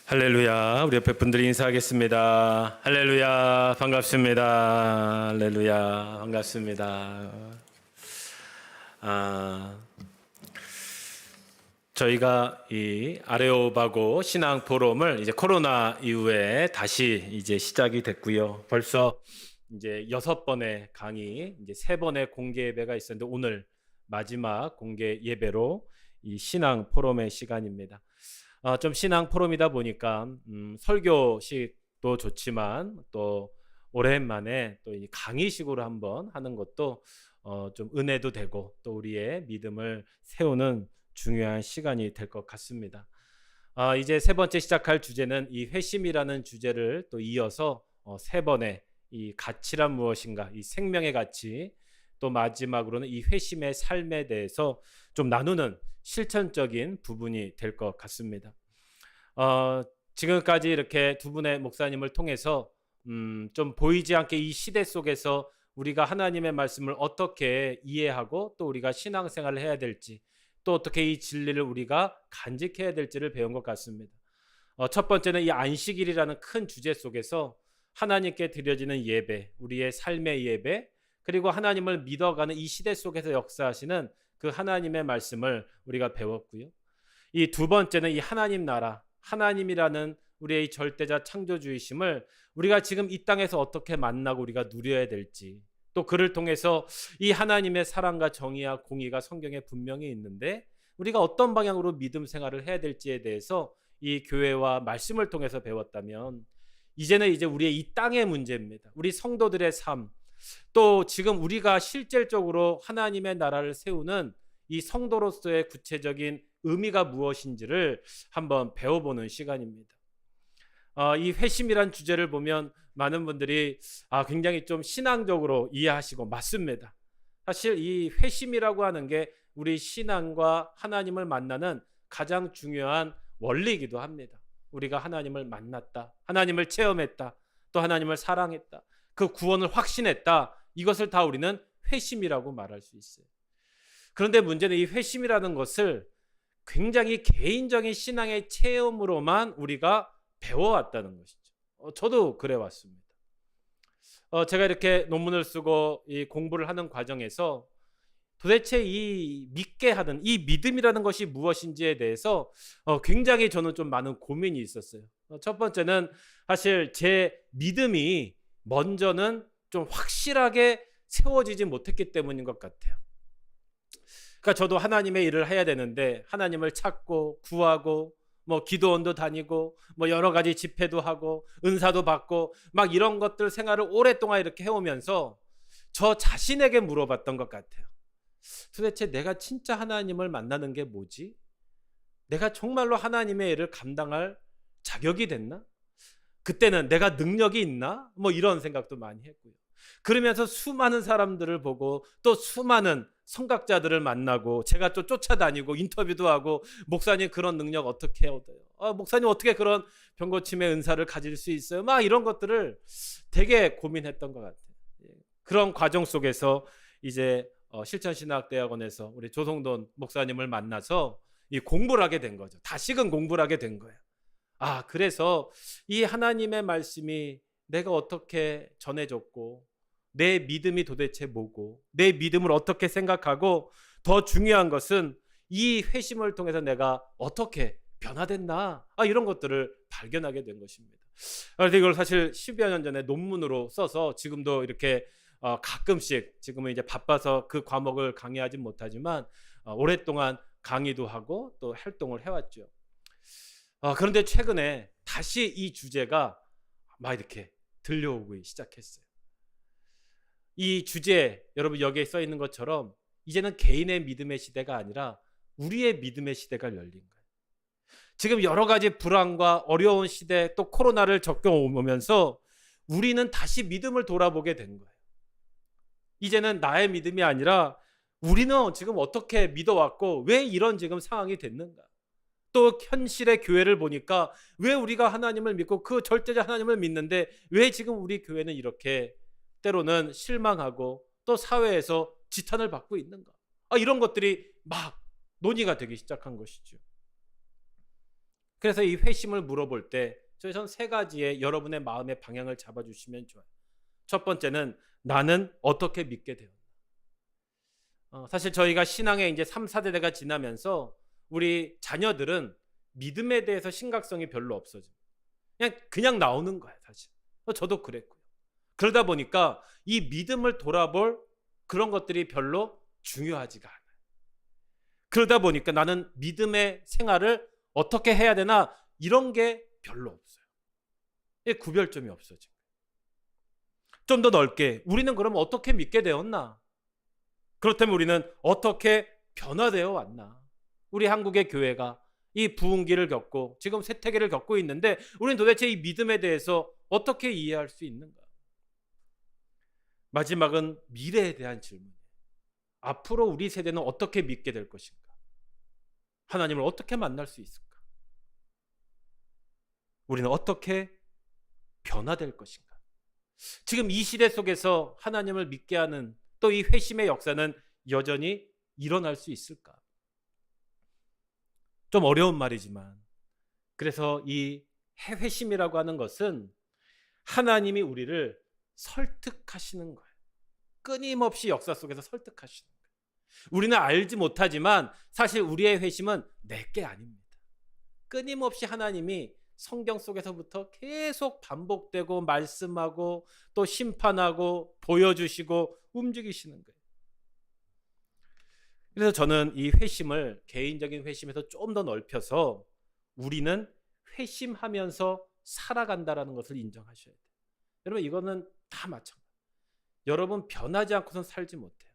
할렐루야. 우리 옆에 분들이 인사하겠습니다. 할렐루야. 반갑습니다. 할렐루야. 반갑습니다. 저희가 이 아레오바고 신앙 포럼을 이제 코로나 이후에 다시 이제 시작이 됐고요. 벌써 이제 6번의 강의, 이제 3번의 공개 예배가 있었는데 오늘 마지막 공개 예배로 이 신앙 포럼의 시간입니다. 좀 신앙 포럼이다 보니까 설교식도 좋지만 또 오랜만에 또 이 강의식으로 한번 하는 것도 좀 은혜도 되고 또 우리의 믿음을 세우는 중요한 시간이 될 것 같습니다. 이제 3번째 시작할 주제는 이 회심이라는 주제를 또 이어서 3번의 이 가치란 무엇인가, 이 생명의 가치, 또 마지막으로는 이 회심의 삶에 대해서 좀 나누는 실천적인 부분이 될 것 같습니다. 지금까지 이렇게 두 분의 목사님을 통해서 좀 보이지 않게 이 시대 속에서 우리가 하나님의 말씀을 어떻게 이해하고 또 우리가 신앙생활을 해야 될지, 또 어떻게 이 진리를 우리가 간직해야 될지를 배운 것 같습니다. 첫 번째는 이 안식일이라는 큰 주제 속에서 하나님께 드려지는 예배, 우리의 삶의 예배, 그리고 하나님을 믿어가는 이 시대 속에서 역사하시는 그 하나님의 말씀을 우리가 배웠고요. 이 두 번째는 이 하나님 나라, 하나님이라는 우리의 이 절대자 창조주이심을 우리가 지금 이 땅에서 어떻게 만나고 우리가 누려야 될지, 또 그를 통해서 이 하나님의 사랑과 정의와 공의가 성경에 분명히 있는데 우리가 어떤 방향으로 믿음 생활을 해야 될지에 대해서 이 교회와 말씀을 통해서 배웠다면, 이제는 이제 우리의 이 땅의 문제입니다. 우리 성도들의 삶, 또 지금 우리가 실질적으로 하나님의 나라를 세우는 이 성도로서의 구체적인 의미가 무엇인지를 한번 배워보는 시간입니다. 이 회심이란 주제를 보면 많은 분들이 굉장히 좀 신앙적으로 이해하시고 맞습니다. 사실 이 회심이라고 하는 게 우리 신앙과 하나님을 만나는 가장 중요한 원리이기도 합니다. 우리가 하나님을 만났다, 하나님을 체험했다, 또 하나님을 사랑했다, 그 구원을 확신했다, 이것을 다 우리는 회심이라고 말할 수 있어요. 그런데 문제는 이 회심이라는 것을 굉장히 개인적인 신앙의 체험으로만 우리가 배워왔다는 것이죠. 저도 그래왔습니다. 제가 이렇게 논문을 쓰고 이 공부를 하는 과정에서 도대체 이 믿게 하는 이 믿음이라는 것이 무엇인지에 대해서 굉장히 저는 좀 많은 고민이 있었어요. 첫 번째는 사실 제 믿음이 먼저는 좀 확실하게 세워지지 못했기 때문인 것 같아요. 그러니까 저도 하나님의 일을 해야 되는데 하나님을 찾고 구하고 뭐 기도원도 다니고 뭐 여러 가지 집회도 하고 은사도 받고 막 이런 것들 생활을 오랫동안 이렇게 해오면서 저 자신에게 물어봤던 것 같아요. 도대체 내가 진짜 하나님을 만나는 게 뭐지? 내가 정말로 하나님의 일을 감당할 자격이 됐나? 그때는 내가 능력이 있나? 뭐 이런 생각도 많이 했고요. 그러면서 수많은 사람들을 보고 또 수많은 성각자들을 만나고 제가 또 쫓아다니고 인터뷰도 하고, 목사님 그런 능력 어떻게 얻어요? 목사님 어떻게 그런 병고침의 은사를 가질 수 있어요? 막 이런 것들을 되게 고민했던 것 같아요. 그런 과정 속에서 이제 실천신학대학원에서 우리 조성돈 목사님을 만나서 이 공부를 하게 된 거죠. 다시금 공부를 하게 된 거예요. 그래서 이 하나님의 말씀이 내가 어떻게 전해졌고 내 믿음이 도대체 뭐고 내 믿음을 어떻게 생각하고, 더 중요한 것은 이 회심을 통해서 내가 어떻게 변화됐나, 이런 것들을 발견하게 된 것입니다. 그래서 이걸 사실 10여 년 전에 논문으로 써서 지금도 이렇게 가끔씩, 지금은 이제 바빠서 그 과목을 강의하지 못하지만 오랫동안 강의도 하고 또 활동을 해왔죠. 그런데 최근에 다시 이 주제가 막 이렇게 들려오기 시작했어요. 이 주제, 여러분 여기에 써 있는 것처럼 이제는 개인의 믿음의 시대가 아니라 우리의 믿음의 시대가 열린 거예요. 지금 여러 가지 불안과 어려운 시대, 또 코로나를 겪어오면서 우리는 다시 믿음을 돌아보게 된 거예요. 이제는 나의 믿음이 아니라 우리는 지금 어떻게 믿어왔고 왜 이런 지금 상황이 됐는가. 또 현실의 교회를 보니까 왜 우리가 하나님을 믿고 그 절대자 하나님을 믿는데 왜 지금 우리 교회는 이렇게 때로는 실망하고 또 사회에서 지탄을 받고 있는가. 이런 것들이 막 논의가 되기 시작한 것이죠. 그래서 이 회심을 물어볼 때 저는 세 가지의 여러분의 마음의 방향을 잡아주시면 좋아요. 첫 번째는 나는 어떻게 믿게 되었나. 사실 저희가 신앙의 이제 3, 4대가 지나면서 우리 자녀들은 믿음에 대해서 심각성이 별로 없어져. 그냥 나오는 거야 사실. 저도 그랬고요. 그러다 보니까 이 믿음을 돌아볼 그런 것들이 별로 중요하지가 않아요. 그러다 보니까 나는 믿음의 생활을 어떻게 해야 되나 이런 게 별로 없어요. 구별점이 없어진 거예요. 좀 더 넓게 우리는 그럼 어떻게 믿게 되었나? 그렇다면 우리는 어떻게 변화되어 왔나? 우리 한국의 교회가 이 부흥기를 겪고 지금 쇠퇴기를 겪고 있는데 우리는 도대체 이 믿음에 대해서 어떻게 이해할 수 있는가? 마지막은 미래에 대한 질문. 앞으로 우리 세대는 어떻게 믿게 될 것인가? 하나님을 어떻게 만날 수 있을까? 우리는 어떻게 변화될 것인가? 지금 이 시대 속에서 하나님을 믿게 하는 또 이 회심의 역사는 여전히 일어날 수 있을까? 좀 어려운 말이지만 그래서 이 회심이라고 하는 것은 하나님이 우리를 설득하시는 거예요. 끊임없이 역사 속에서 설득하시는 거예요. 우리는 알지 못하지만 사실 우리의 회심은 내게 아닙니다. 끊임없이 하나님이 성경 속에서부터 계속 반복되고 말씀하고 또 심판하고 보여주시고 움직이시는 거예요. 그래서 저는 이 회심을 개인적인 회심에서 좀 더 넓혀서 우리는 회심하면서 살아간다라는 것을 인정하셔야 돼요. 여러분 이거는 다 마찬가지예요. 여러분 변하지 않고선 살지 못해요.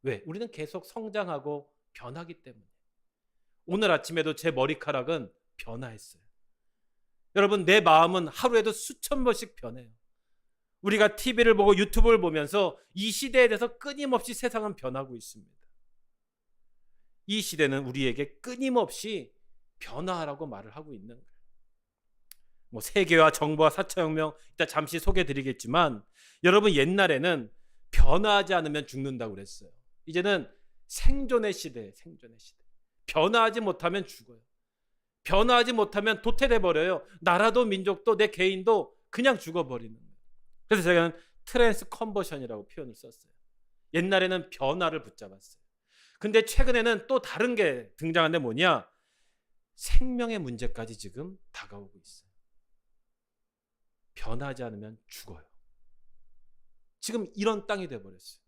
왜? 우리는 계속 성장하고 변하기 때문에. 오늘 아침에도 제 머리카락은 변화했어요. 여러분 내 마음은 하루에도 수천 번씩 변해요. 우리가 TV를 보고 유튜브를 보면서 이 시대에 대해서 끊임없이 세상은 변하고 있습니다. 이 시대는 우리에게 끊임없이 변화하라고 말을 하고 있는 거예요. 뭐 세계화, 정보화, 4차 혁명 이따 잠시 소개해드리겠지만 여러분 옛날에는 변화하지 않으면 죽는다고 그랬어요. 이제는 생존의 시대예요. 생존의 시대. 변화하지 못하면 죽어요. 변화하지 못하면 도태돼 버려요. 나라도 민족도 내 개인도 그냥 죽어버리는 거예요. 그래서 제가 트랜스 컨버션이라고 표현을 썼어요. 옛날에는 변화를 붙잡았어요. 근데 최근에는 또 다른 게 등장하는데 뭐냐? 생명의 문제까지 지금 다가오고 있어요. 변하지 않으면 죽어요. 지금 이런 땅이 돼버렸어요.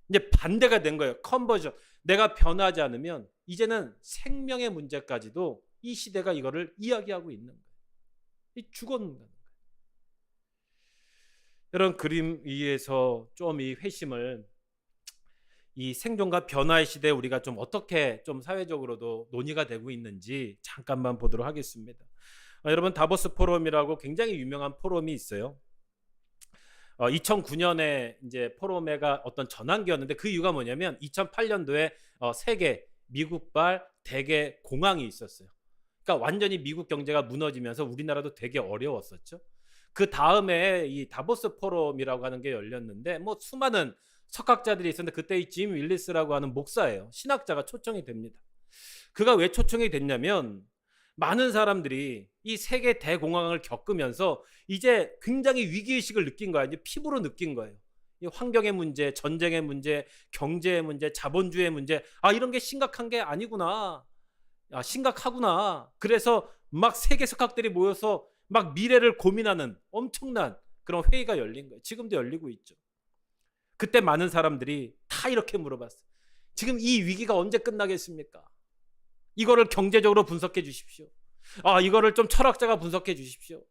이제 반대가 된 거예요. 컨버전. 내가 변하지 않으면 이제는 생명의 문제까지도 이 시대가 이거를 이야기하고 있는 거예요. 죽어는다는 거예요. 이런 그림 위에서 좀 이 회심을 이 생존과 변화의 시대에 우리가 좀 어떻게 좀 사회적으로도 논의가 되고 있는지 잠깐만 보도록 하겠습니다. 여러분 다보스 포럼이라고 굉장히 유명한 포럼이 있어요. 2009년에 이제 포럼회가 어떤 전환기였는데 그 이유가 뭐냐면 2008년도에 세계 미국발 대개 공황이 있었어요. 그러니까 완전히 미국 경제가 무너지면서 우리나라도 되게 어려웠었죠. 그 다음에 이 다보스 포럼이라고 하는 게 열렸는데 뭐 수많은 석학자들이 있었는데 그때 이 짐 윌리스라고 하는 목사예요. 신학자가 초청이 됩니다. 그가 왜 초청이 됐냐면 많은 사람들이 이 세계 대공황을 겪으면서 이제 굉장히 위기의식을 느낀 거야. 이제 피부로 느낀 거예요. 이 환경의 문제, 전쟁의 문제, 경제의 문제, 자본주의의 문제. 이런 게 심각한 게 아니구나. 심각하구나. 그래서 막 세계 석학들이 모여서 막 미래를 고민하는 엄청난 그런 회의가 열린 거예요. 지금도 열리고 있죠. 그때 많은 사람들이 다 이렇게 물어봤어요. 지금 이 위기가 언제 끝나겠습니까? 이거를 경제적으로 분석해 주십시오. 이거를 좀 철학자가 분석해 주십시오.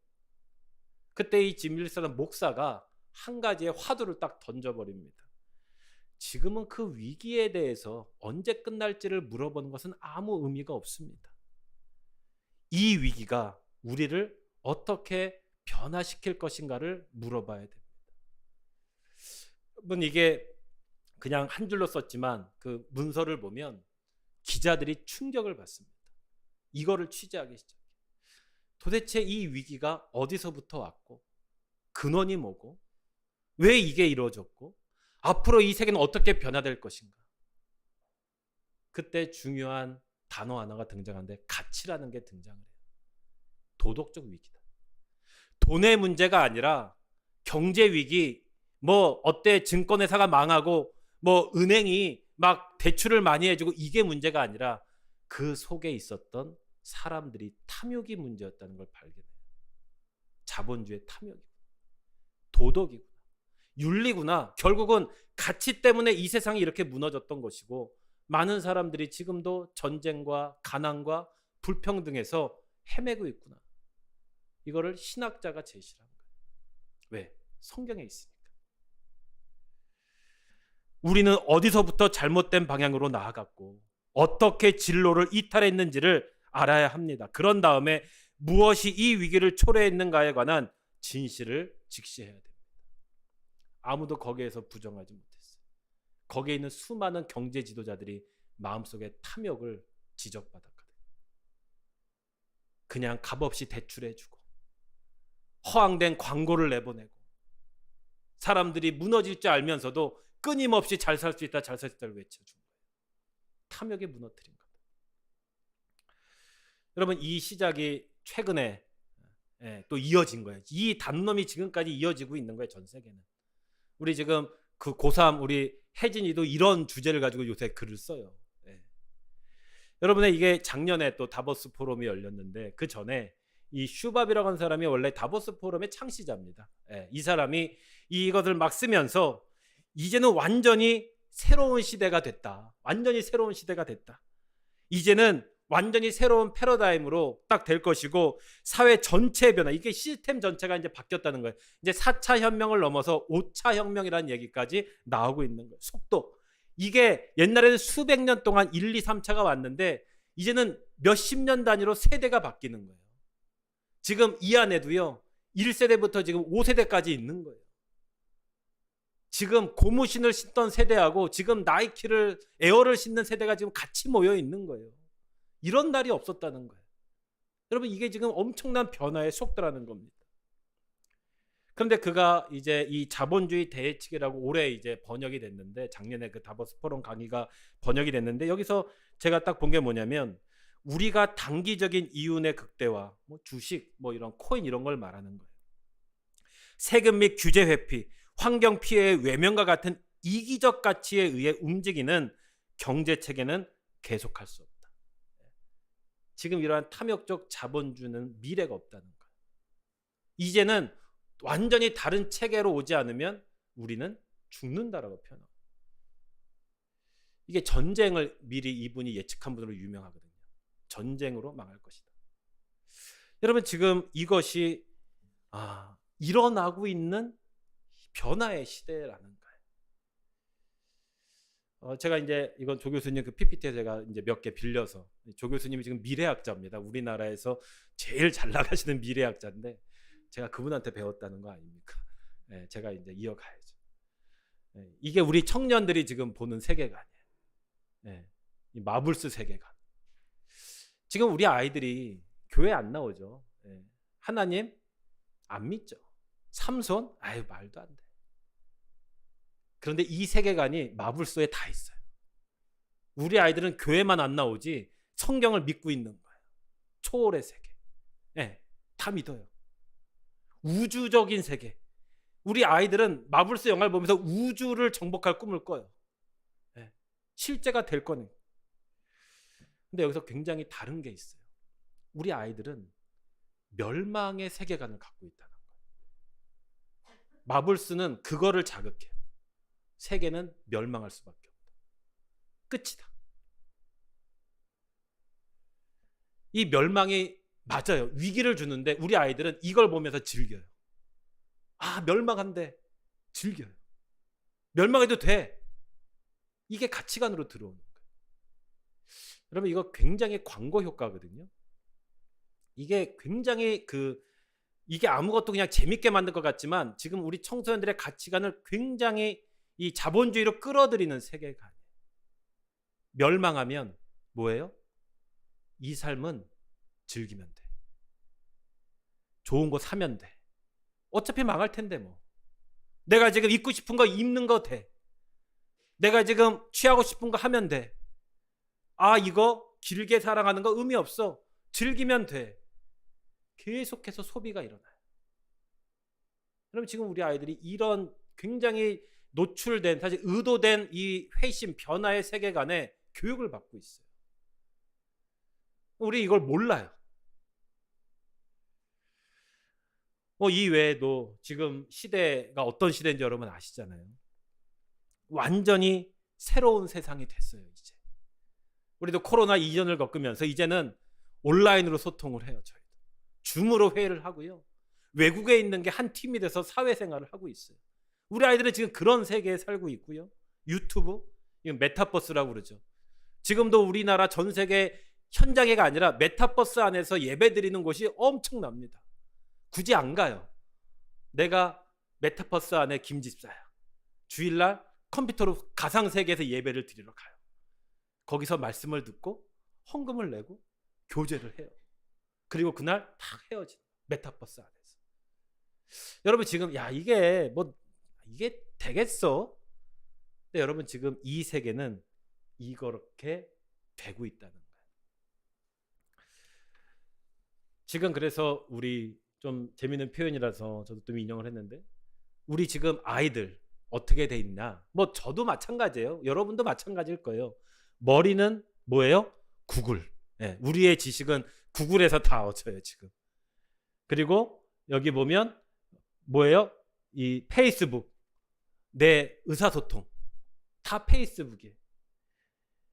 그때 이 짐 윌리스라는 목사가 한 가지의 화두를 딱 던져버립니다. 지금은 그 위기에 대해서 언제 끝날지를 물어보는 것은 아무 의미가 없습니다. 이 위기가 우리를 어떻게 변화시킬 것인가를 물어봐야 됩니다. 여러분 이게 그냥 한 줄로 썼지만 그 문서를 보면 기자들이 충격을 받습니다. 이거를 취재하기 시작해요. 도대체 이 위기가 어디서부터 왔고 근원이 뭐고 왜 이게 이루어졌고 앞으로 이 세계는 어떻게 변화될 것인가. 그때 중요한 단어 하나가 등장하는데 가치라는 게 등장을 해요. 도덕적 위기다. 돈의 문제가 아니라 경제 위기, 뭐 어때 증권회사가 망하고 뭐 은행이 막 대출을 많이 해주고 이게 문제가 아니라 그 속에 있었던 사람들이 탐욕이 문제였다는 걸 발견해요. 자본주의 탐욕이, 도덕이구나, 윤리구나. 결국은 가치 때문에 이 세상이 이렇게 무너졌던 것이고 많은 사람들이 지금도 전쟁과 가난과 불평등에서 헤매고 있구나. 이거를 신학자가 제시한 거예요. 왜? 성경에 있으니까. 우리는 어디서부터 잘못된 방향으로 나아갔고 어떻게 진로를 이탈했는지를 알아야 합니다. 그런 다음에 무엇이 이 위기를 초래했는가에 관한 진실을 직시해야 됩니다. 아무도 거기에서 부정하지 못했어요. 거기에 있는 수많은 경제 지도자들이 마음속에 탐욕을 지적받았거든요. 그냥 값없이 대출해주고 허황된 광고를 내보내고 사람들이 무너질 줄 알면서도 끊임없이 잘 살 수 있다, 잘 살 수 있다를 외쳐준 거예요. 탐욕에 무너뜨린 겁니다. 여러분, 이 시작이 최근에 또 이어진 거예요. 이 담론이 지금까지 이어지고 있는 거예요. 전 세계는. 우리 지금 그 고3 우리 혜진이도 이런 주제를 가지고 요새 글을 써요. 여러분의 이게 작년에 또 다보스 포럼이 열렸는데 그 전에 이 슈밥이라고 하는 사람이 원래 다보스 포럼의 창시자입니다. 이 사람이 이것을 막 쓰면서 이제는 완전히 새로운 시대가 됐다. 완전히 새로운 시대가 됐다. 이제는 완전히 새로운 패러다임으로 딱 될 것이고 사회 전체의 변화, 이게 시스템 전체가 이제 바뀌었다는 거예요. 이제 4차 혁명을 넘어서 5차 혁명이라는 얘기까지 나오고 있는 거예요. 속도. 이게 옛날에는 수백 년 동안 1, 2, 3차가 왔는데 이제는 몇십 년 단위로 세대가 바뀌는 거예요. 지금 이 안에도요. 1세대부터 지금 5세대까지 있는 거예요. 지금 고무신을 신던 세대하고 지금 나이키를 에어를 신는 세대가 지금 같이 모여 있는 거예요. 이런 날이 없었다는 거예요. 여러분, 이게 지금 엄청난 변화의 속도라는 겁니다. 그런데 그가 이제 이 자본주의 대해치기라고 올해 이제 번역이 됐는데 작년에 그 다보스 포럼 강의가 번역이 됐는데 여기서 제가 딱 본 게 뭐냐면 우리가 단기적인 이윤의 극대화, 뭐 주식, 뭐 이런 코인 이런 걸 말하는 거예요. 세금 및 규제 회피, 환경 피해의 외면과 같은 이기적 가치에 의해 움직이는 경제 체계는 계속할 수 없다. 지금 이러한 탐욕적 자본주의는 미래가 없다는 거예요. 이제는 완전히 다른 체계로 오지 않으면 우리는 죽는다라고 표현합니다. 이게 전쟁을 미리 이분이 예측한 분으로 유명하거든요. 전쟁으로 망할 것이다. 여러분, 지금 이것이 일어나고 있는 변화의 시대라는 거예요. 제가 이제 이건 조 교수님 그 PPT에 제가 이제 몇 개 빌려서, 조 교수님이 지금 미래학자입니다. 우리나라에서 제일 잘 나가시는 미래학자인데 제가 그분한테 배웠다는 거 아닙니까? 제가 이제 이어가야죠. 이게 우리 청년들이 지금 보는 세계관이에요. 이 마블스 세계관. 지금 우리 아이들이 교회 안 나오죠. 하나님 안 믿죠. 삼손? 아유, 말도 안 돼. 그런데 이 세계관이 마블소에 다 있어요. 우리 아이들은 교회만 안 나오지 성경을 믿고 있는 거예요. 초월의 세계. 다 믿어요. 우주적인 세계. 우리 아이들은 마블스 영화를 보면서 우주를 정복할 꿈을 꿔요. 실제가 될 거는. 근데 여기서 굉장히 다른 게 있어요. 우리 아이들은 멸망의 세계관을 갖고 있다는 거예요. 마블스는 그거를 자극해요. 세계는 멸망할 수밖에 없다. 끝이다. 이 멸망이 맞아요. 위기를 주는데 우리 아이들은 이걸 보면서 즐겨요. 멸망한대. 즐겨요. 멸망해도 돼. 이게 가치관으로 들어오는 거예요. 여러분, 이거 굉장히 광고 효과거든요. 이게 굉장히 이게 아무것도 그냥 재밌게 만든 것 같지만 지금 우리 청소년들의 가치관을 굉장히 이 자본주의로 끌어들이는 세계관이에요. 멸망하면 뭐예요? 이 삶은 즐기면 돼. 좋은 거 사면 돼. 어차피 망할 텐데 뭐. 내가 지금 입고 싶은 거 입는 거 돼. 내가 지금 취하고 싶은 거 하면 돼. 이거 길게 사랑하는 거 의미 없어. 즐기면 돼. 계속해서 소비가 일어나요. 그럼 지금 우리 아이들이 이런 굉장히 노출된, 사실 의도된 이 회심 변화의 세계관에 교육을 받고 있어요. 우리 이걸 몰라요. 이 외에도 지금 시대가 어떤 시대인지 여러분 아시잖아요. 완전히 새로운 세상이 됐어요. 이제 우리도 코로나 이전을 겪으면서 이제는 온라인으로 소통을 해요. 저희도 줌으로 회의를 하고요. 외국에 있는 게 한 팀이 돼서 사회생활을 하고 있어요. 우리 아이들은 지금 그런 세계에 살고 있고요. 유튜브, 이건 메타버스라고 그러죠. 지금도 우리나라 전 세계 현장회가 아니라 메타버스 안에서 예배 드리는 곳이 엄청납니다. 굳이 안 가요. 내가 메타버스 안에 김집사야. 주일날 컴퓨터로 가상세계에서 예배를 드리러 가요. 거기서 말씀을 듣고 헌금을 내고 교제를 해요. 그리고 그날 다 헤어진 메타버스 안에서. 여러분 지금 이게 되겠어? 근데 여러분 지금 이 세계는 이렇게 되고 있다는 거예요. 지금 그래서 우리 좀 재밌는 표현이라서 저도 좀 인용을 했는데, 우리 지금 아이들 어떻게 돼 있나? 저도 마찬가지예요. 여러분도 마찬가지일 거예요. 머리는 뭐예요? 구글. 네, 우리의 지식은 구글에서 다 얻어요 지금. 그리고 여기 보면 뭐예요? 이 페이스북. 내 의사소통 다 페이스북이에요.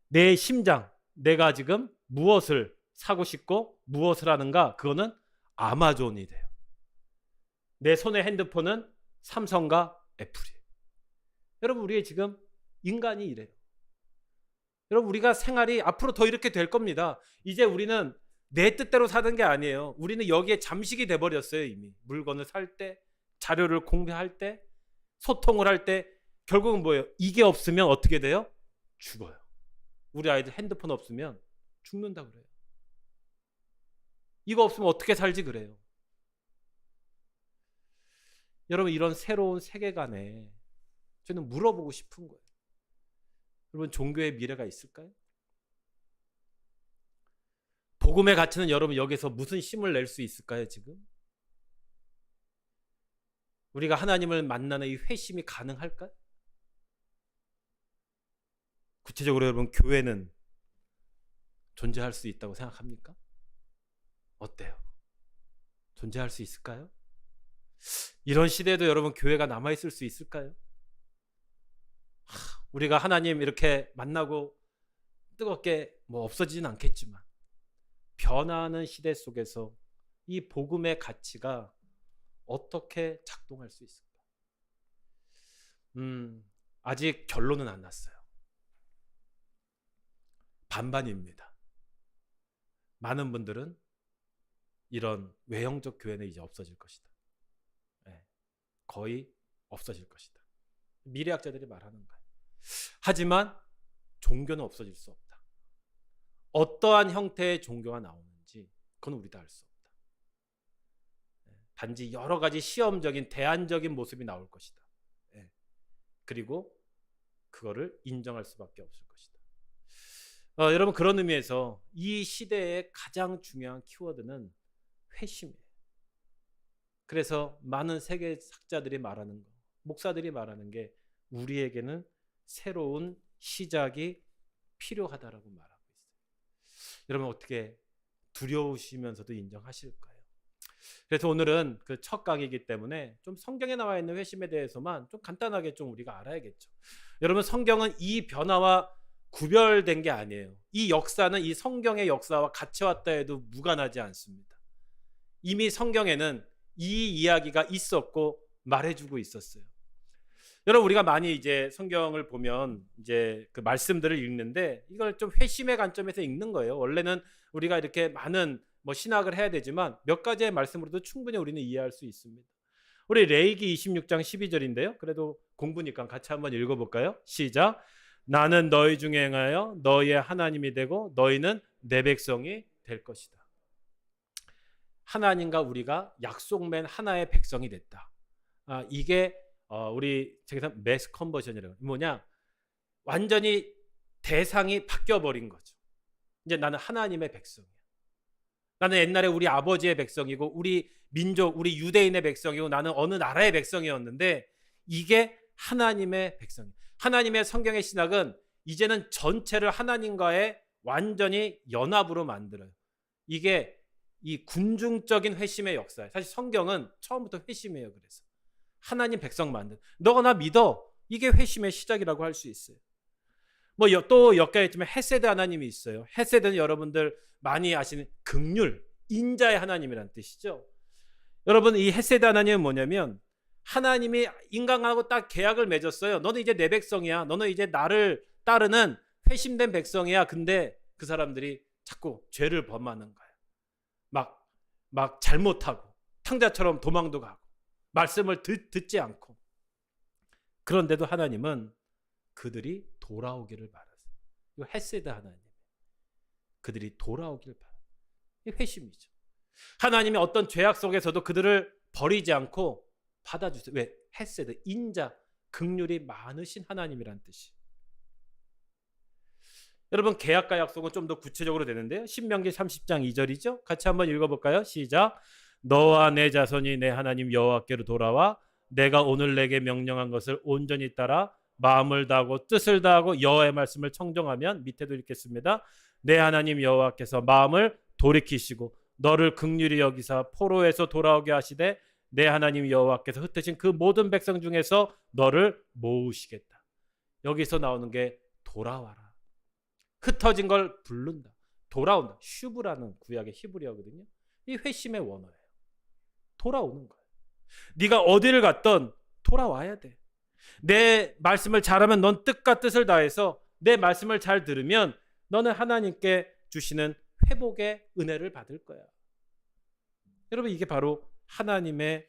내 심장, 내가 지금 무엇을 사고 싶고 무엇을 하는가, 그거는 아마존이 돼요. 내 손의 핸드폰은 삼성과 애플이에요. 여러분 우리의 지금 인간이 이래요. 여러분 우리가 생활이 앞으로 더 이렇게 될 겁니다. 이제 우리는 내 뜻대로 사는 게 아니에요. 우리는 여기에 잠식이 돼버렸어요. 이미 물건을 살 때, 자료를 공유할 때, 소통을 할 때 결국은 뭐예요? 이게 없으면 어떻게 돼요? 죽어요. 우리 아이들 핸드폰 없으면 죽는다 그래요. 이거 없으면 어떻게 살지 그래요. 여러분 이런 새로운 세계관에 저는 물어보고 싶은 거예요. 여러분 종교의 미래가 있을까요? 복음의 가치는 여러분 여기서 무슨 힘을 낼 수 있을까요 지금? 우리가 하나님을 만나는 이 회심이 가능할까요? 구체적으로 여러분 교회는 존재할 수 있다고 생각합니까? 어때요? 존재할 수 있을까요? 이런 시대에도 여러분 교회가 남아있을 수 있을까요? 우리가 하나님 이렇게 만나고 뜨겁게 없어지진 않겠지만 변화하는 시대 속에서 이 복음의 가치가 어떻게 작동할 수 있을까? 아직 결론은 안 났어요. 반반입니다. 많은 분들은 이런 외형적 교회는 이제 없어질 것이다. 네, 거의 없어질 것이다. 미래학자들이 말하는 거예요. 하지만 종교는 없어질 수 없다. 어떠한 형태의 종교가 나오는지 그건 우리도 알 수 없다. 단지 여러 가지 시험적인 대안적인 모습이 나올 것이다. 그리고 그거를 인정할 수밖에 없을 것이다. 여러분 그런 의미에서 이 시대의 가장 중요한 키워드는 회심이에요. 그래서 많은 세계학자들이 말하는 거, 목사들이 말하는 게 우리에게는 새로운 시작이 필요하다라고 말하고 있어요. 여러분 어떻게 두려우시면서도 인정하실 거예요. 그래서 오늘은 그 첫 강의이기 때문에 좀 성경에 나와 있는 회심에 대해서만 좀 간단하게 좀 우리가 알아야겠죠. 여러분 성경은 이 변화와 구별된 게 아니에요. 이 역사는 이 성경의 역사와 같이 왔다 해도 무관하지 않습니다. 이미 성경에는 이 이야기가 있었고 말해주고 있었어요. 여러분 우리가 많이 이제 성경을 보면 이제 그 말씀들을 읽는데 이걸 좀 회심의 관점에서 읽는 거예요. 원래는 우리가 이렇게 많은 신학을 해야 되지만 몇 가지의 말씀으로도 충분히 우리는 이해할 수 있습니다. 우리 레위기 26장 12절인데요. 그래도 공부니까 같이 한번 읽어볼까요? 시작. 나는 너희 중에 행하여 너희의 하나님이 되고 너희는 내 백성이 될 것이다. 하나님과 우리가 약속맨 하나의 백성이 됐다. 이게 우리 책에서 매스 컨버전이라고 뭐냐? 완전히 대상이 바뀌어 버린 거죠. 이제 나는 하나님의 백성이야. 나는 옛날에 우리 아버지의 백성이고 우리 민족, 우리 유대인의 백성이고 나는 어느 나라의 백성이었는데 이게 하나님의 백성이에요. 하나님의 성경의 신학은 이제는 전체를 하나님과의 완전히 연합으로 만들어요. 이게 이 군중적인 회심의 역사예요. 사실 성경은 처음부터 회심이에요. 그래서 하나님 백성 만든, 너가 나 믿어, 이게 회심의 시작이라고 할 수 있어요. 뭐 또 엮여있지만 헤세드 하나님이 있어요. 헤세드는 여러분들 많이 아시는 긍휼, 인자의 하나님이란 뜻이죠. 여러분, 이 헤세드 하나님은 뭐냐면 하나님이 인간하고 딱 계약을 맺었어요. 너는 이제 내 백성이야. 너는 이제 나를 따르는 회심된 백성이야. 근데 그 사람들이 자꾸 죄를 범하는 거예요. 막 잘못하고 탕자처럼 도망도 가고 말씀을 듣지 않고. 그런데도 하나님은 그들이 돌아오기를 바라세요. 이거 헤세드 하나님. 그들이 돌아오기를 바라요. 이 회심이죠. 하나님이 어떤 죄악 속에서도 그들을 버리지 않고 받아주세요. 왜? 헤세드, 인자, 긍휼이 많으신 하나님이란 뜻이. 여러분, 계약과 약속은 좀 더 구체적으로 되는데요. 신명기 30장 2절이죠. 같이 한번 읽어볼까요? 시작. 너와 내 자손이 내 하나님 여호와께로 돌아와 내가 오늘 내게 명령한 것을 온전히 따라 마음을 다하고 뜻을 다하고 여호와의 말씀을 청정하면, 밑에도 읽겠습니다. 내 하나님 여호와께서 마음을 돌이키시고 너를 긍휼히 여기사 포로에서 돌아오게 하시되 내 하나님 여호와께서 흩으신 그 모든 백성 중에서 너를 모으시겠다. 여기서 나오는 게 돌아와라. 흩어진 걸 부른다. 돌아온다. 슈브라는 구약의 히브리어거든요. 이 회심의 원어예요. 돌아오는 거예요. 네가 어디를 갔던 돌아와야 돼. 내 말씀을 잘하면 넌 뜻과 뜻을 다해서 내 말씀을 잘 들으면 너는 하나님께 주시는 회복의 은혜를 받을 거야. 여러분, 이게 바로 하나님의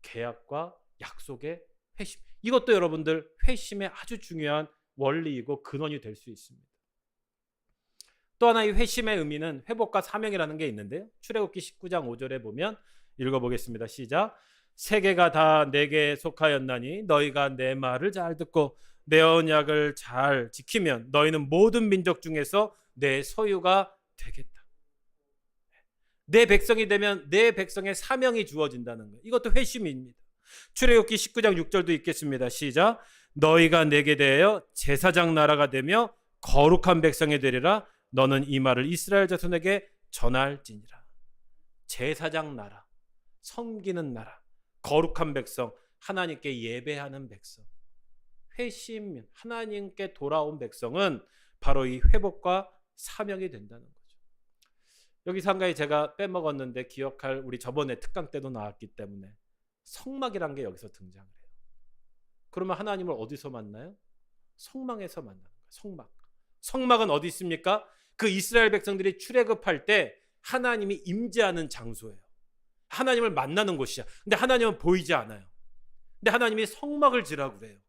계약과 약속의 회심. 이것도 여러분들 회심의 아주 중요한 원리이고 근원이 될 수 있습니다. 또 하나, 이 회심의 의미는 회복과 사명이라는 게 있는데요. 출애굽기 19장 5절에 보면 읽어보겠습니다. 시작. 세계가 다 내게 속하였나니 너희가 내 말을 잘 듣고 내 언약을 잘 지키면 너희는 모든 민족 중에서 내 소유가 되겠다. 내 백성이 되면 내 백성의 사명이 주어진다는 거예요. 이것도 회심입니다. 출애굽기 19장 6절도 읽겠습니다. 시작. 너희가 내게 대하여 제사장 나라가 되며 거룩한 백성이 되리라. 너는 이 말을 이스라엘 자손에게 전할지니라. 제사장 나라, 섬기는 나라, 거룩한 백성, 하나님께 예배하는 백성, 회심, 하나님께 돌아온 백성은 바로 이 회복과 사명이 된다는 거죠. 여기서 한 가지 제가 빼먹었는데 기억할, 우리 저번에 특강 때도 나왔기 때문에 성막이란 게 여기서 등장을 해요. 그러면 하나님을 어디서 만나요? 성막에서 만나는 거예요. 성막. 성막은 어디 있습니까? 그 이스라엘 백성들이 출애굽할 때 하나님이 임재하는 장소예요. 하나님을 만나는 곳이야. 근데 하나님은 보이지 않아요. 근데 하나님이 성막을 지라고 그래요.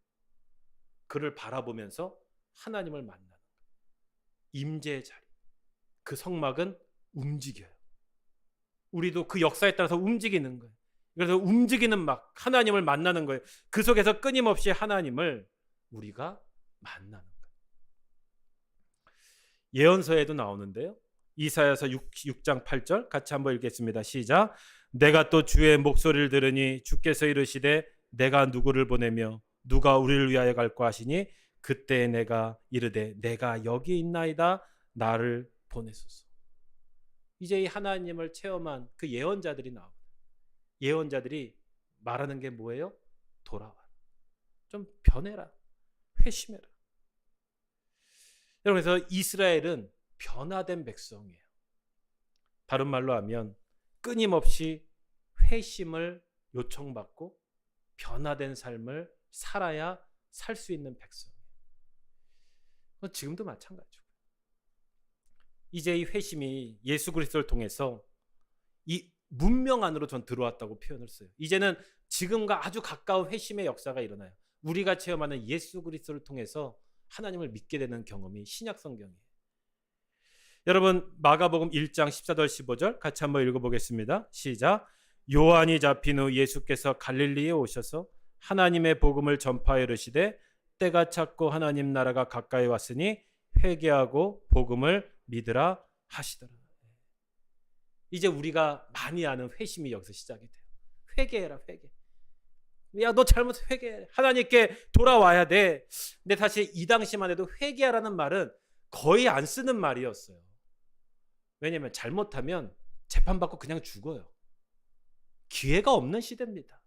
그를 바라보면서 하나님을 만나는 거예요. 임재의 자리. 그 성막은 움직여요. 우리도 그 역사에 따라서 움직이는 거예요. 그래서 움직이는 막 하나님을 만나는 거예요. 그 속에서 끊임없이 하나님을 우리가 만나는 거예요. 예언서에도 나오는데요. 이사야서 6장 8절 같이 한번 읽겠습니다. 시작. 내가 또 주의 목소리를 들으니 주께서 이르시되 내가 누구를 보내며 누가 우리를 위하여 갈까 하시니 그때 내가 이르되 내가 여기 있나이다. 나를 보내소서. 이제 이 하나님을 체험한 그 예언자들이 나옵니다. 예언자들이 말하는 게 뭐예요? 돌아와라. 좀 변해라. 회심해라. 여러분, 그래서 이스라엘은 변화된 백성이에요. 다른 말로 하면 끊임없이 회심을 요청받고 변화된 삶을 살아야 살 수 있는 백성이에요. 지금도 마찬가지고. 이제 이 회심이 예수 그리스도를 통해서 이 문명 안으로 전 들어왔다고 표현을 써요. 이제는 지금과 아주 가까운 회심의 역사가 일어나요. 우리가 체험하는 예수 그리스도를 통해서 하나님을 믿게 되는 경험이 신약 성경이에요. 여러분, 마가복음 1장 14절 15절 같이 한번 읽어보겠습니다. 시작. 요한이 잡힌 후 예수께서 갈릴리에 오셔서 하나님의 복음을 전파하여 이르시되 때가 찼고 하나님 나라가 가까이 왔으니 회개하고 복음을 믿으라 하시더라. 이제 우리가 많이 아는 회심이 여기서 시작이 돼요. 회개해라, 회개. 야, 너 잘못해, 회개해. 하나님께 돌아와야 돼. 근데 사실 이 당시만 해도 회개하라는 말은 거의 안 쓰는 말이었어요. 왜냐면 잘못하면 재판받고 그냥 죽어요. 기회가 없는 시대입니다.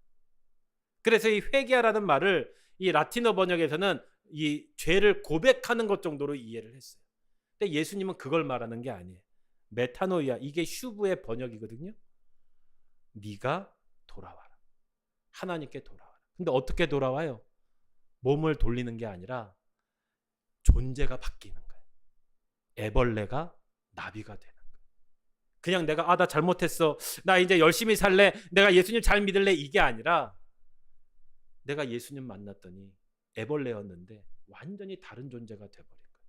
그래서 이 회개하라는 말을 이 라틴어 번역에서는 이 죄를 고백하는 것 정도로 이해를 했어요. 근데 예수님은 그걸 말하는 게 아니에요. 메타노이아, 이게 슈브의 번역이거든요. 네가 돌아와라. 하나님께 돌아와라. 근데 어떻게 돌아와요? 몸을 돌리는 게 아니라 존재가 바뀌는 거예요. 애벌레가 나비가 되는 거예요. 그냥 내가 나 잘못했어. 나 이제 열심히 살래. 내가 예수님 잘 믿을래. 이게 아니라 내가 예수님 만났더니 애벌레였는데 완전히 다른 존재가 돼버린 거예요.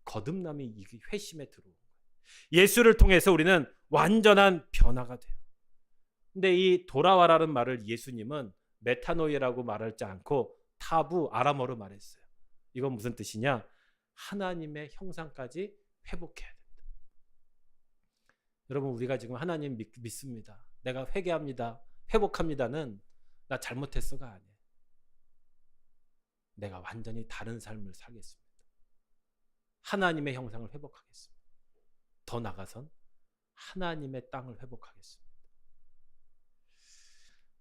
거듭남이 이 회심에 들어온 거예요. 예수를 통해서 우리는 완전한 변화가 돼요. 근데 이 돌아와라는 말을 예수님은 메타노이라고 말하지 않고 타부 아람어로 말했어요. 이건 무슨 뜻이냐? 하나님의 형상까지 회복해야 된다. 여러분, 우리가 지금 하나님 믿습니다. 내가 회개합니다. 회복합니다는 나 잘못했어가 아니에요. 내가 완전히 다른 삶을 살겠습니다. 하나님의 형상을 회복하겠습니다. 더 나아가선 하나님의 땅을 회복하겠습니다.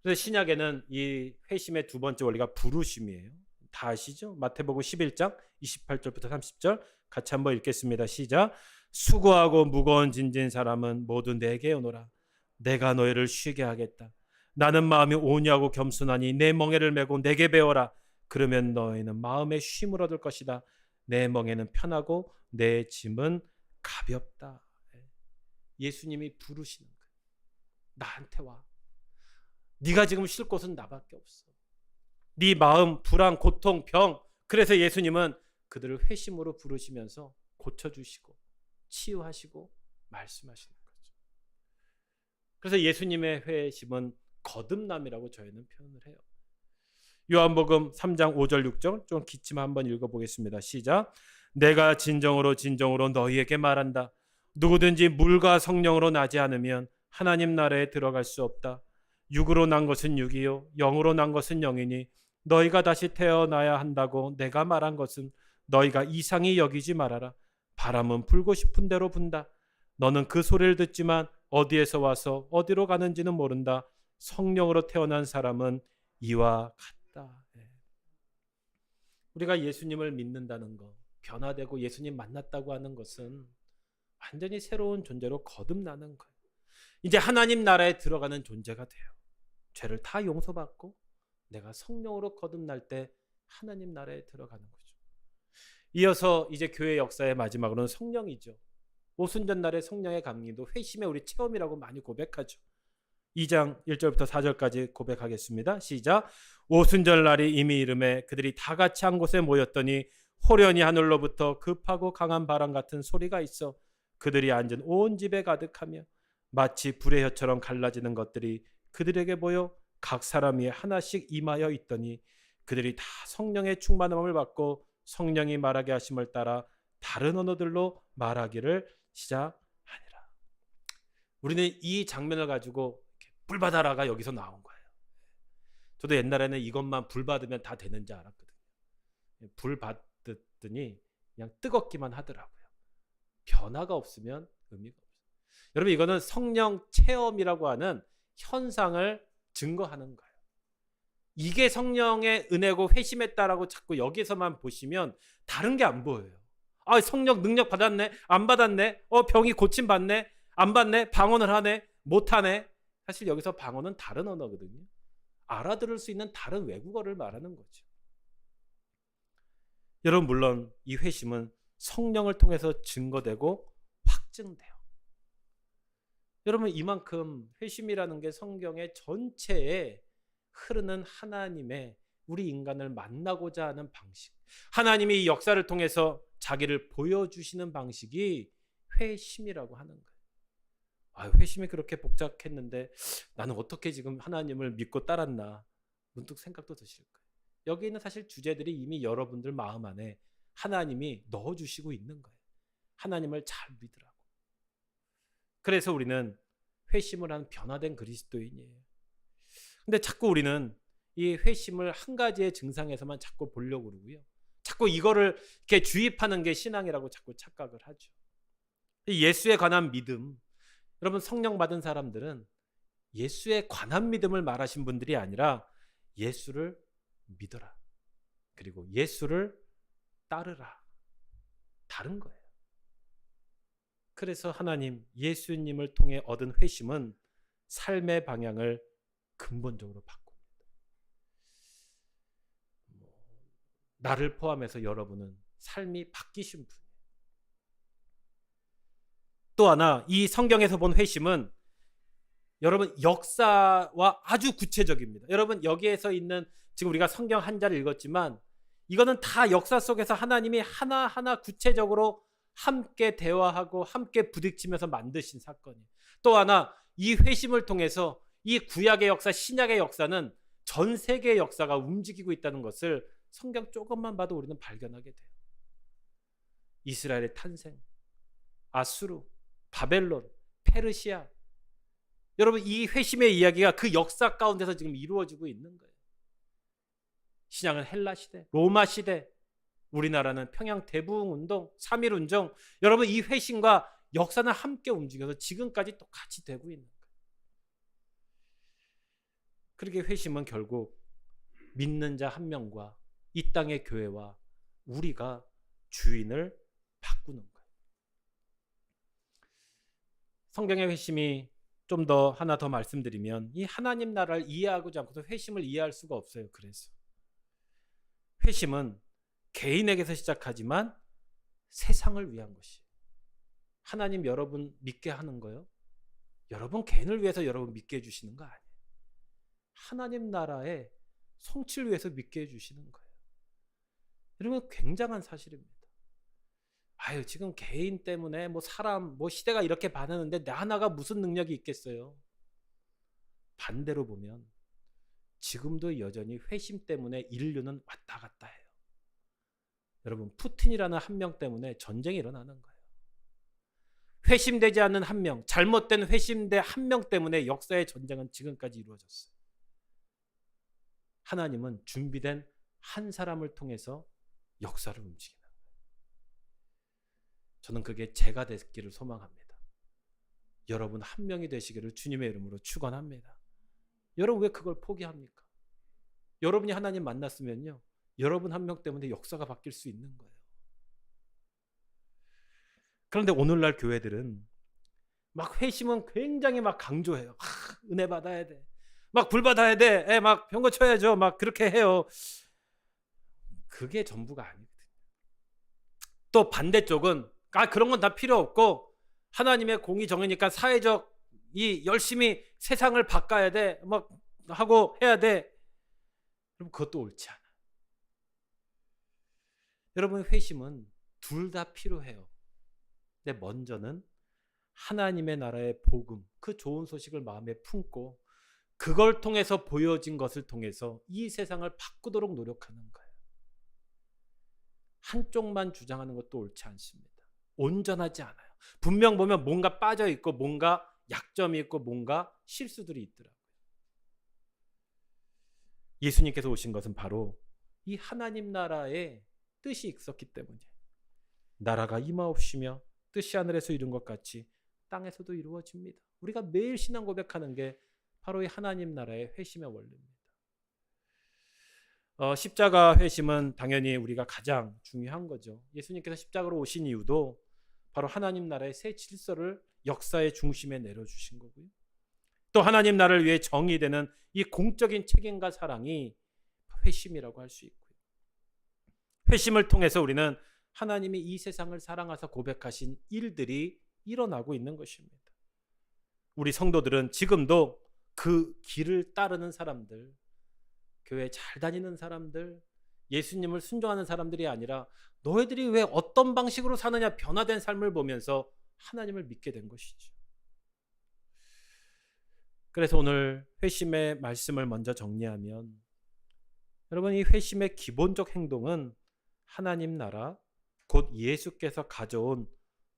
그래서 신약에는 이 회심의 두 번째 원리가 부르심이에요. 다 아시죠? 마태복음 11장 28절부터 30절 같이 한번 읽겠습니다. 시작. 수고하고 무거운 짐진 사람은 모두 내게 오너라. 내가 너희를 쉬게 하겠다. 나는 마음이 온유하고 겸손하니 내 멍에를 메고 내게 배워라. 그러면 너희는 마음의 쉼을 얻을 것이다. 내 멍에는 편하고 내 짐은 가볍다. 예수님이 부르시는 거예요. 나한테 와. 네가 지금 쉴 곳은 나밖에 없어. 네 마음, 불안, 고통, 병. 그래서 예수님은 그들을 회심으로 부르시면서 고쳐주시고 치유하시고 말씀하시는 거죠. 그래서 예수님의 회심은 거듭남이라고 저희는 표현을 해요. 요한복음 3장 5절 6절 좀 기침만 한번 읽어보겠습니다. 시작. 내가 진정으로 너희에게 말한다. 누구든지 물과 성령으로 나지 않으면 하나님 나라에 들어갈 수 없다. 육으로 난 것은 육이요 영으로 난 것은 영이니 너희가 다시 태어나야 한다고 내가 말한 것은 너희가 이상히 여기지 말아라. 바람은 불고 싶은 대로 분다. 너는 그 소리를 듣지만 어디에서 와서 어디로 가는지는 모른다. 성령으로 태어난 사람은 이와 같다. 우리가 예수님을 믿는다는 것, 변화되고 예수님 만났다고 하는 것은 완전히 새로운 존재로 거듭나는 거예요. 이제 하나님 나라에 들어가는 존재가 돼요. 죄를 다 용서받고 내가 성령으로 거듭날 때 하나님 나라에 들어가는 거죠. 이어서 이제 교회 역사의 마지막으로는 성령이죠. 오순절 날의 성령의 감기도 회심의 우리 체험이라고 많이 고백하죠. 2장 1절부터 4절까지 고백하겠습니다. 시작. 오순절 날이 이미 이름에 그들이 다 같이 한 곳에 모였더니 호련히 하늘로부터 급하고 강한 바람 같은 소리가 있어 그들이 앉은 온 집에 가득하며 마치 불의 혀처럼 갈라지는 것들이 그들에게 보여 각 사람이 하나씩 임하여 있더니 그들이 다 성령의 충만함을 받고 성령이 말하게 하심을 따라 다른 언어들로 말하기를 시작하니라. 우리는 이 장면을 가지고 불 받아라가 여기서 나온 거예요. 저도 옛날에는 이것만 불 받으면 다 되는지 알았거든요. 불 받더니 그냥 뜨겁기만 하더라고요. 변화가 없으면 의미가 없어요. 여러분, 이거는 성령 체험이라고 하는 현상을 증거하는 거예요. 이게 성령의 은혜고 회심했다라고 자꾸 여기서만 보시면 다른 게 안 보여요. 성령 능력 받았네? 안 받았네? 병이 고침받네? 안 받네? 방언을 하네? 못하네? 사실 여기서 방언은 다른 언어거든요. 알아들을 수 있는 다른 외국어를 말하는 거죠. 여러분, 물론 이 회심은 성령을 통해서 증거되고 확증돼요. 여러분, 이만큼 회심이라는 게 성경의 전체에 흐르는 하나님의 우리 인간을 만나고자 하는 방식, 하나님이 이 역사를 통해서 자기를 보여주시는 방식이 회심이라고 하는 거예요. 회심이 그렇게 복잡했는데 나는 어떻게 지금 하나님을 믿고 따랐나 문득 생각도 드실 거예요. 여기 있는 사실 주제들이 이미 여러분들 마음 안에 하나님이 넣어주시고 있는 거예요. 하나님을 잘 믿으라고. 그래서 우리는 회심을 하는 변화된 그리스도인이에요. 근데 자꾸 우리는 이 회심을 한 가지의 증상에서만 자꾸 보려고 그러고요. 자꾸 이거를 이렇게 주입하는 게 신앙이라고 자꾸 착각을 하죠. 예수에 관한 믿음, 여러분 성령 받은 사람들은 예수에 관한 믿음을 말하신 분들이 아니라 예수를 믿어라. 그리고 예수를 따르라. 다른 거예요. 그래서 하나님, 예수님을 통해 얻은 회심은 삶의 방향을 근본적으로 바꿉니다. 나를 포함해서 여러분은 삶이 바뀌신 분이에요. 또 하나, 이 성경에서 본 회심은 여러분 역사와 아주 구체적입니다. 여러분 여기에서 있는 지금 우리가 성경 한자를 읽었지만 이거는 다 역사 속에서 하나님이 하나하나 구체적으로 함께 대화하고 함께 부딪히면서 만드신 사건이에요. 또 하나, 이 회심을 통해서 이 구약의 역사, 신약의 역사는 전 세계의 역사가 움직이고 있다는 것을 성경 조금만 봐도 우리는 발견하게 돼요. 이스라엘의 탄생, 아수르, 바벨론, 페르시아. 여러분 이 회심의 이야기가 그 역사 가운데서 지금 이루어지고 있는 거예요. 신약은 헬라 시대, 로마 시대, 우리나라는 평양 대부흥운동, 3.1운동. 여러분 이 회심과 역사는 함께 움직여서 지금까지 똑같이 되고 있는 거예요. 그렇게 회심은 결국 믿는 자 한 명과 이 땅의 교회와 우리가 주인을 바꾸는 거예요. 성경의 회심이 좀 더 하나 더 말씀드리면 이 하나님 나라를 이해하고자 않고서 회심을 이해할 수가 없어요. 그래서 회심은 개인에게서 시작하지만 세상을 위한 것이에요. 하나님 여러분 믿게 하는 거요. 여러분 개인을 위해서 여러분 믿게 해주시는 거 아니에요. 하나님 나라의 성취를 위해서 믿게 해주시는 거예요. 여러분 굉장한 사실입니다. 아유 지금 개인 때문에 뭐 사람 뭐 시대가 이렇게 반하는데 나 하나가 무슨 능력이 있겠어요. 반대로 보면 지금도 여전히 회심 때문에 인류는 왔다 갔다 해요. 여러분 푸틴이라는 한 명 때문에 전쟁이 일어나는 거예요. 회심되지 않는 한 명, 잘못된 회심대 한 명 때문에 역사의 전쟁은 지금까지 이루어졌어요. 하나님은 준비된 한 사람을 통해서 역사를 움직이는 거예요. 저는 그게 제가 되기를 소망합니다. 여러분 한 명이 되시기를 주님의 이름으로 축원합니다. 여러분 왜 그걸 포기합니까? 여러분이 하나님 만났으면요, 여러분 한 명 때문에 역사가 바뀔 수 있는 거예요. 그런데 오늘날 교회들은 막 회심은 굉장히 막 강조해요. 은혜 받아야 돼. 막 불 받아야 돼. 막 병거 쳐야죠. 막 그렇게 해요. 그게 전부가 아니거든요. 또 반대쪽은 그런 건 다 필요 없고 하나님의 공이 정하니까 사회적 이 열심히 세상을 바꿔야 돼. 막 하고 해야 돼. 여러분 그것도 옳지 않아요. 여러분 회심은 둘 다 필요해요. 근데 먼저는 하나님의 나라의 복음, 그 좋은 소식을 마음에 품고 그걸 통해서 보여진 것을 통해서 이 세상을 바꾸도록 노력하는 거예요. 한쪽만 주장하는 것도 옳지 않습니다. 온전하지 않아요. 분명 보면 뭔가 빠져 있고 뭔가 약점이 있고 뭔가 실수들이 있더라고요. 예수님께서 오신 것은 바로 이 하나님 나라의 뜻이 있었기 때문에 나라가 임하옵시며 뜻이 하늘에서 이룬 것 같이 땅에서도 이루어집니다. 우리가 매일 신앙 고백하는 게 바로 이 하나님 나라의 회심의 원리입니다. 십자가 회심은 당연히 우리가 가장 중요한 거죠. 예수님께서 십자가로 오신 이유도 바로 하나님 나라의 새 질서를 역사의 중심에 내려주신 거고요. 또 하나님 나라를 위해 정의되는 이 공적인 책임과 사랑이 회심이라고 할 수 있고요. 회심을 통해서 우리는 하나님이 이 세상을 사랑하사 고백하신 일들이 일어나고 있는 것입니다. 우리 성도들은 지금도 그 길을 따르는 사람들, 교회 잘 다니는 사람들, 예수님을 순종하는 사람들이 아니라 너희들이 왜 어떤 방식으로 사느냐 변화된 삶을 보면서 하나님을 믿게 된 것이죠. 그래서 오늘 회심의 말씀을 먼저 정리하면 여러분 이 회심의 기본적 행동은 하나님 나라 곧 예수께서 가져온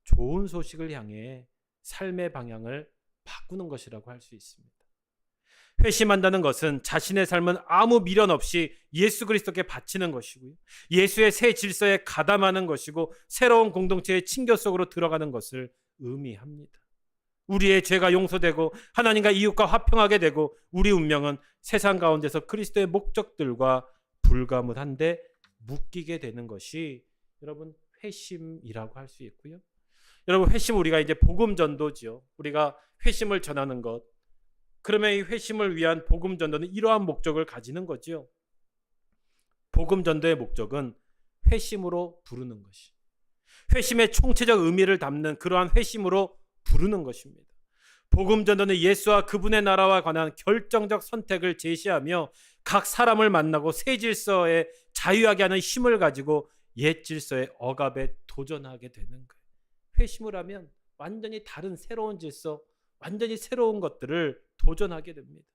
좋은 소식을 향해 삶의 방향을 바꾸는 것이라고 할 수 있습니다. 회심한다는 것은 자신의 삶은 아무 미련 없이 예수 그리스도께 바치는 것이고요. 예수의 새 질서에 가담하는 것이고 새로운 공동체의 친교 속으로 들어가는 것을 의미합니다. 우리의 죄가 용서되고 하나님과 이웃과 화평하게 되고 우리 운명은 세상 가운데서 그리스도의 목적들과 불가분한데 묶이게 되는 것이 여러분 회심이라고 할 수 있고요. 여러분 회심 우리가 이제 복음 전도지요. 우리가 회심을 전하는 것. 그러면 이 회심을 위한 복음 전도는 이러한 목적을 가지는 거지요. 복음 전도의 목적은 회심으로 부르는 것이. 회심의 총체적 의미를 담는 그러한 회심으로 부르는 것입니다. 복음 전도는 예수와 그분의 나라와 관한 결정적 선택을 제시하며 각 사람을 만나고 새 질서에 자유하게 하는 힘을 가지고 옛 질서의 억압에 도전하게 되는 거예요. 회심을 하면 완전히 다른 새로운 질서, 완전히 새로운 것들을 도전하게 됩니다.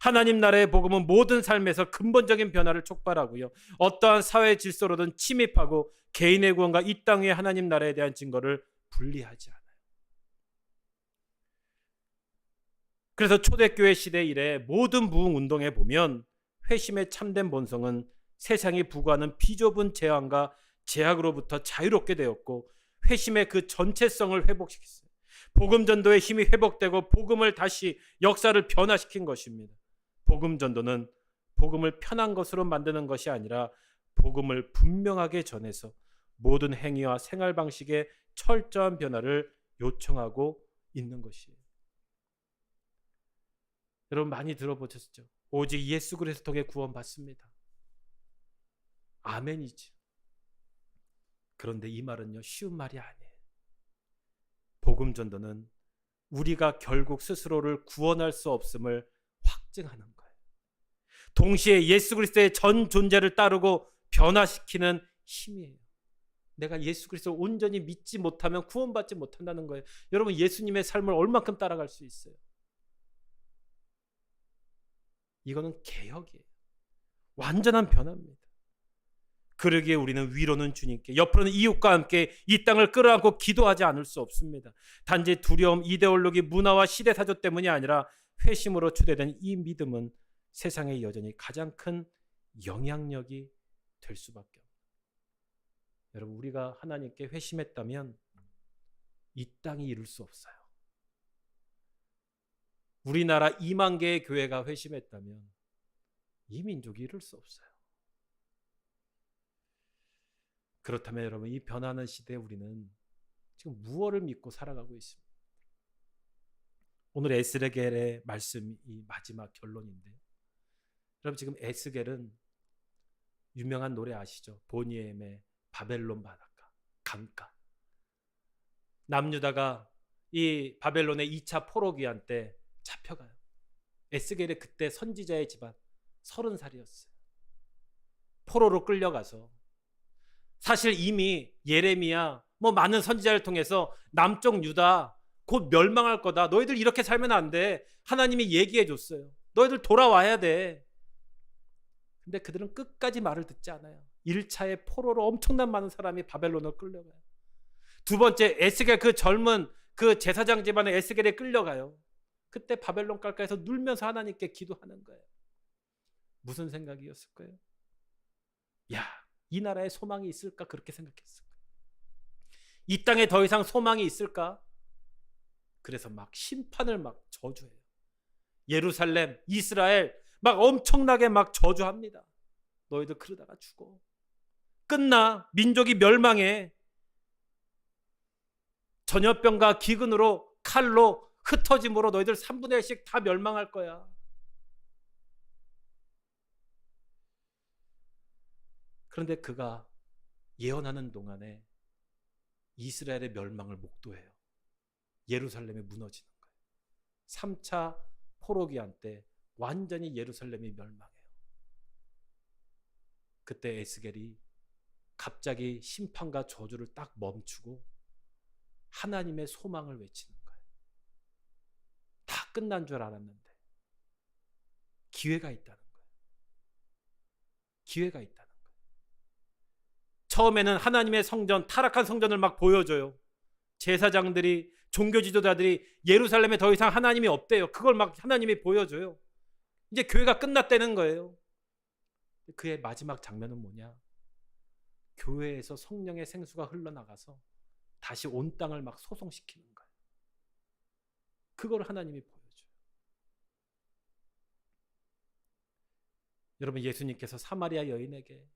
하나님 나라의 복음은 모든 삶에서 근본적인 변화를 촉발하고요. 어떠한 사회 질서로든 침입하고 개인의 구원과 이 땅 위의 하나님 나라에 대한 증거를 분리하지 않아요. 그래서 초대교회 시대 이래 모든 부흥 운동에 보면 회심의 참된 본성은 세상이 부과하는 비좁은 재앙과 제약으로부터 자유롭게 되었고 회심의 그 전체성을 회복시켰어요. 복음 전도의 힘이 회복되고 복음을 다시 역사를 변화시킨 것입니다. 복음 전도는 복음을 편한 것으로 만드는 것이 아니라 복음을 분명하게 전해서 모든 행위와 생활 방식의 철저한 변화를 요청하고 있는 것이에요. 여러분 많이 들어보셨죠? 오직 예수 그리스도 통해 구원받습니다. 아멘이죠. 그런데 이 말은요 쉬운 말이 아니에요. 복음 전도는 우리가 결국 스스로를 구원할 수 없음을 확증하는 거예요. 동시에 예수 그리스도의 전 존재를 따르고 변화시키는 힘이에요. 내가 예수 그리스도를 온전히 믿지 못하면 구원받지 못한다는 거예요. 여러분 예수님의 삶을 얼만큼 따라갈 수 있어요? 이거는 개혁이에요. 완전한 변화입니다. 그러기에 우리는 위로는 주님께, 옆으로는 이웃과 함께 이 땅을 끌어안고 기도하지 않을 수 없습니다. 단지 두려움, 이데올로기, 문화와 시대사조 때문이 아니라 회심으로 초대된 이 믿음은 세상에 여전히 가장 큰 영향력이 될 수밖에 없어요. 여러분 우리가 하나님께 회심했다면 이 땅이 이룰 수 없어요. 우리나라 2만 개의 교회가 회심했다면 이 민족이 이룰 수 없어요. 그렇다면 여러분 이 변하는 시대에 우리는 지금 무엇을 믿고 살아가고 있습니다. 오늘 에스겔의 말씀이 마지막 결론인데요. 여러분 지금 에스겔은 유명한 노래 아시죠? 보니엠의 바벨론 바닷가, 강가. 남유다가 이 바벨론의 2차 포로기한 때 잡혀가요. 에스겔이 그때 선지자의 집안 30살이었어요. 포로로 끌려가서 사실 이미 예레미야 많은 선지자를 통해서 남쪽 유다 곧 멸망할 거다. 너희들 이렇게 살면 안 돼. 하나님이 얘기해 줬어요. 너희들 돌아와야 돼. 근데 그들은 끝까지 말을 듣지 않아요. 1차의 포로로 엄청난 많은 사람이 바벨론으로 끌려가요. 두 번째 에스겔 그 젊은 그 제사장 집안의 에스겔에 끌려가요. 그때 바벨론 깔까에서 눌면서 하나님께 기도하는 거예요. 무슨 생각이었을까요? 야, 이 나라에 소망이 있을까? 그렇게 생각했을 거예요. 이 땅에 더 이상 소망이 있을까? 그래서 막 심판을 막 저주해요. 예루살렘, 이스라엘 막 엄청나게 막 저주합니다. 너희들 그러다가 죽어. 끝나. 민족이 멸망해. 전염병과 기근으로 칼로 흩어짐으로 너희들 3분의 1씩 다 멸망할 거야. 그런데 그가 예언하는 동안에 이스라엘의 멸망을 목도해요. 예루살렘이 무너지는 거예요. 3차 포로기한 때 완전히 예루살렘이 멸망해요. 그때 에스겔이 갑자기 심판과 저주를 딱 멈추고 하나님의 소망을 외치는 거예요. 다 끝난 줄 알았는데 기회가 있다는 거예요. 기회가 있다는 거예요. 처음에는 하나님의 성전, 타락한 성전을 막 보여줘요. 제사장들이 종교 지도자들이 예루살렘에 더 이상 하나님이 없대요. 그걸 막 하나님이 보여줘요. 이제 교회가 끝났다는 거예요. 그의 마지막 장면은 뭐냐? 교회에서 성령의 생수가 흘러나가서 다시 온 땅을 막 소송시키는 거예요. 그걸 하나님이 보여줘요. 여러분, 예수님께서 사마리아 여인에게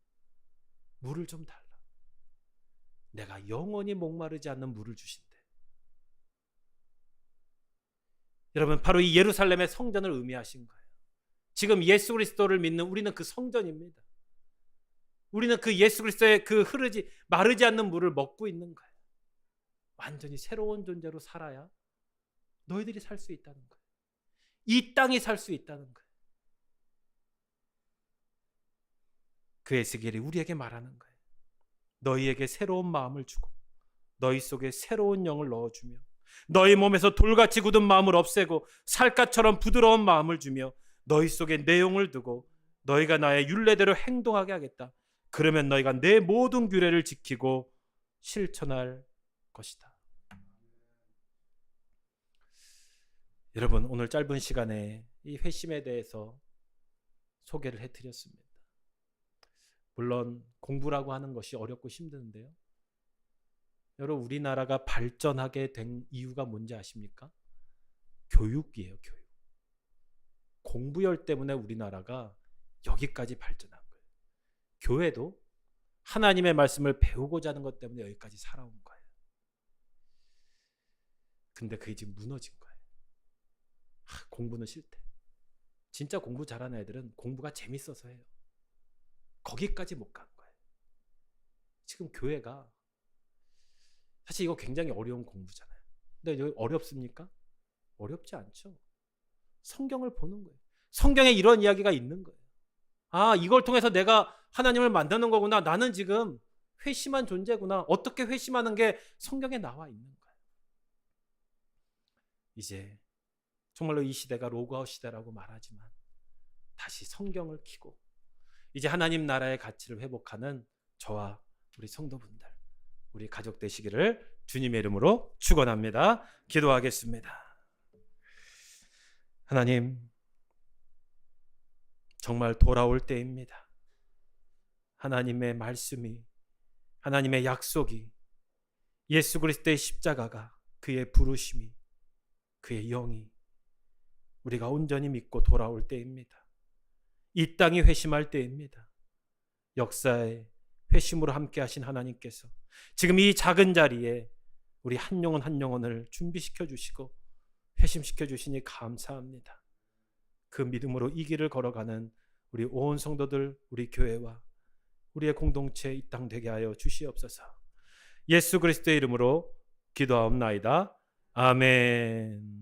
물을 좀 달라. 내가 영원히 목마르지 않는 물을 주신대. 여러분, 바로 이 예루살렘의 성전을 의미하신 거예요. 지금 예수 그리스도를 믿는 우리는 그 성전입니다. 우리는 그 예수 그리스도의 그 마르지 않는 물을 먹고 있는 거예요. 완전히 새로운 존재로 살아야 너희들이 살 수 있다는 거예요. 이 땅이 살 수 있다는 거예요. 그 에스겔이 우리에게 말하는 거예요. 너희에게 새로운 마음을 주고 너희 속에 새로운 영을 넣어주며 너희 몸에서 돌같이 굳은 마음을 없애고 살갗처럼 부드러운 마음을 주며 너희 속에 내 영을 두고 너희가 나의 율례대로 행동하게 하겠다. 그러면 너희가 내 모든 규례를 지키고 실천할 것이다. 여러분, 오늘 짧은 시간에 이 회심에 대해서 소개를 해드렸습니다. 물론 공부라고 하는 것이 어렵고 힘드는데요. 여러분, 우리나라가 발전하게 된 이유가 뭔지 아십니까? 교육이에요, 교육. 공부열 때문에 우리나라가 여기까지 발전한 거예요. 교회도 하나님의 말씀을 배우고자 하는 것 때문에 여기까지 살아온 거예요. 근데 그게 지금 무너진 거예요. 공부는 싫대. 진짜 공부 잘하는 애들은 공부가 재밌어서 해요. 거기까지 못 간 거예요. 지금 교회가 사실 이거 굉장히 어려운 공부잖아요. 근데 여기 어렵습니까? 어렵지 않죠. 성경을 보는 거예요. 성경에 이런 이야기가 있는 거예요. 아, 이걸 통해서 내가 하나님을 만나는 거구나. 나는 지금 회심한 존재구나. 어떻게 회심하는 게 성경에 나와 있는 거예요. 이제 정말로 이 시대가 로그아웃 시대라고 말하지만 다시 성경을 켜고 이제 하나님 나라의 가치를 회복하는 저와 우리 성도분들, 우리 가족 되시기를 주님의 이름으로 축원합니다. 기도하겠습니다. 하나님, 정말 돌아올 때입니다. 하나님의 말씀이, 하나님의 약속이, 예수 그리스도의 십자가가, 그의 부르심이, 그의 영이 우리가 온전히 믿고 돌아올 때입니다. 이 땅이 회심할 때입니다. 역사에 회심으로 함께 하신 하나님께서 지금 이 작은 자리에 우리 한 영혼 한 영혼을 준비시켜 주시고 회심시켜 주시니 감사합니다. 그 믿음으로 이 길을 걸어가는 우리 온 성도들, 우리 교회와 우리의 공동체 이 땅 되게 하여 주시옵소서. 예수 그리스도의 이름으로 기도하옵나이다. 아멘.